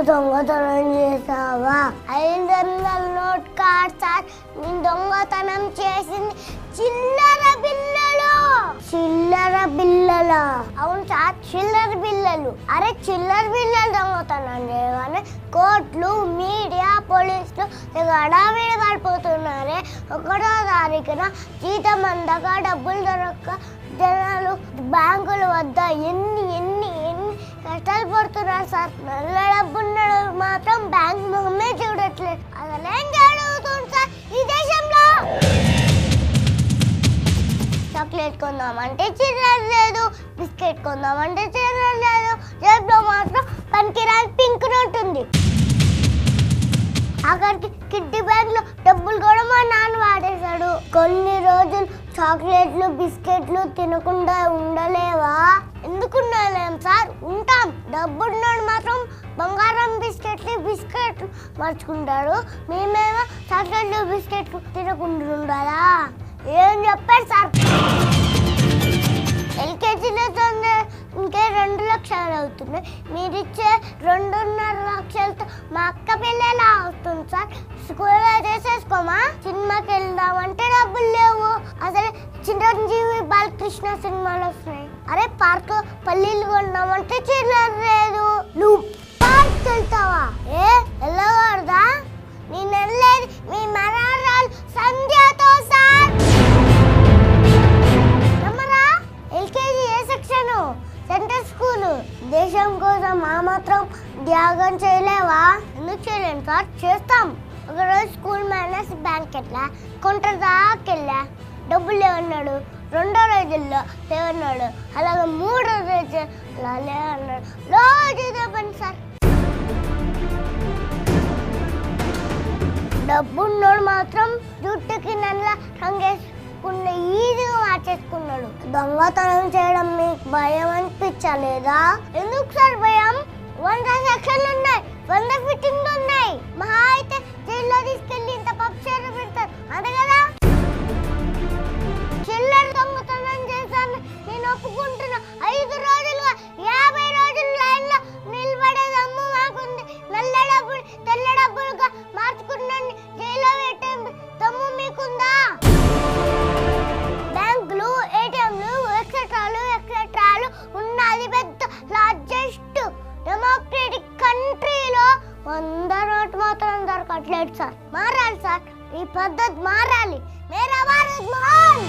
దొంగతనం చేసావా? 500 note card sir. నేను దొంగతనం చేసింది చిల్లర బిల్లలు. చిల్లర బిల్లలా? అవును సార్, చిల్లర బిల్లలు. అరే చిల్లర బిల్లలు దొంగతనం చేయగానే కోర్టులు, మీడియా, పోలీసులు హడావిడి పడిపోతున్నారే. 1వ తారీఖున జీతం అందక, డబ్బులు దొరక్క జనాలు బ్యాంకుల వద్ద ఎన్ని ఎన్ని ఎన్ని కష్టాలు పడుతున్నారు సార్. నల్ల డబ్బున్నాడు మాత్రం బ్యాంక్ మొహమే చూడట్లేదు. అసలేం జరుగుతుంది సార్ ఈ దేశంలో? చాక్లెట్ కొందామంటే చిల్లర లేదు, బిస్కెట్ కొందామంటే చిల్లర లేదు, జేబులో మాత్రం పనికిరాని పింక్ నోట్ ఉంది. అక్కడికి కిడ్డీ బ్యాగ్ లో డబ్బులు కూడా మా నాన్న వాడేశాడు. కొన్ని రోజులు చాక్లెట్లు, బిస్కెట్లు తినకుండా ఉండలేవా? ఎందుకు ఉండలేం సార్? ఉంటాం. డబ్బున్నాడు మాత్రం బంగారం బిస్కెట్లు మర్చుకుంటాడు. మేమేమో చాక్లెట్లు, బిస్కెట్లు తినకుండా ఉండాలా? ఏం చెప్పారు సార్? ఎల్కేజీలో ఇంకే 2 లక్షలు అవుతున్నాయి. మీరిచ్చే 2.5 లక్షలతో మా అక్క పెళ్ళి ఎలా అవుతుంది సార్? స్కూల్లో చేసేసుకోమా? సినిమాకి వెళ్దామంటే డబ్బులు లేవు. అసలు చిరంజీవి, బాలకృష్ణ సినిమాలు వస్తున్నాయి. అరే పార్క్ పల్లీలు కొన్నామంటే చిల్లర లేదు. నువ్వు పార్క్ వెళ్తావా? వెళ్ళకూడదా? నేను వెళ్ళేది మీ మనరాలు సంధ్యతో సార్. ఎల్కేజీ ఏ సెక్షన్? Central school. దేశం కోసం ఆ మాత్రం త్యాగం చేయలేవా? ఎందుకు చేయలేను సార్? చేస్తాం. ఒకరోజు స్కూల్ మేనేజ్ బ్యాంక్ ఎట్లా కొంటారు దాకెళ్ళా, డబ్బులు లేవన్నాడు. 2వ రోజుల్లో లేవన్నాడు. అలాగే 3వ రోజు లేవన్నాడు. రోజు చెప్పండి సార్. డబ్బున్నోడు మాత్రం జుట్టుకి నల్ల రంగేసుకున్న ఈజీగా మార్చేసుకున్నాడు. దొంగతనం చేయడం మీకు భయం అనిపించలేదా? ఎందుకు సార్ భయం? 100 సెక్షన్లు ఉన్నాయి, 100 ఫిట్టింగ్లు ఉన్నాయి. మహా అయితే జైల్లో తీసుకెళ్ళి ఇంత పక్షాలు పెడతారు అంతే కదా? చిల్లర దొంగతనం చేశాను నేను ఒప్పుకుంటున్నా. 5 రోజులుగా 50 రోజులు లైన్లో నిలబడే దమ్ము మాకుంది. నల్ల డబ్బులు తెల్ల డబ్బులుగా మార్చుకున్నాను జైల్లో పెట్టే దమ్ము మీకుందా? బ్యాంకులు, ఏటీఎంలు, ఎక్సెట్రాలు ఉన్న అది పెద్ద లార్జెస్ట్ డెమోక్రటిక్ కంట్రీలో 100 నోట్ మాత్రం దొరకట్లేదు సార్. మారాలి సార్, ఈ పద్ధతి మారాలి. మేరా భారత్ మహాన్.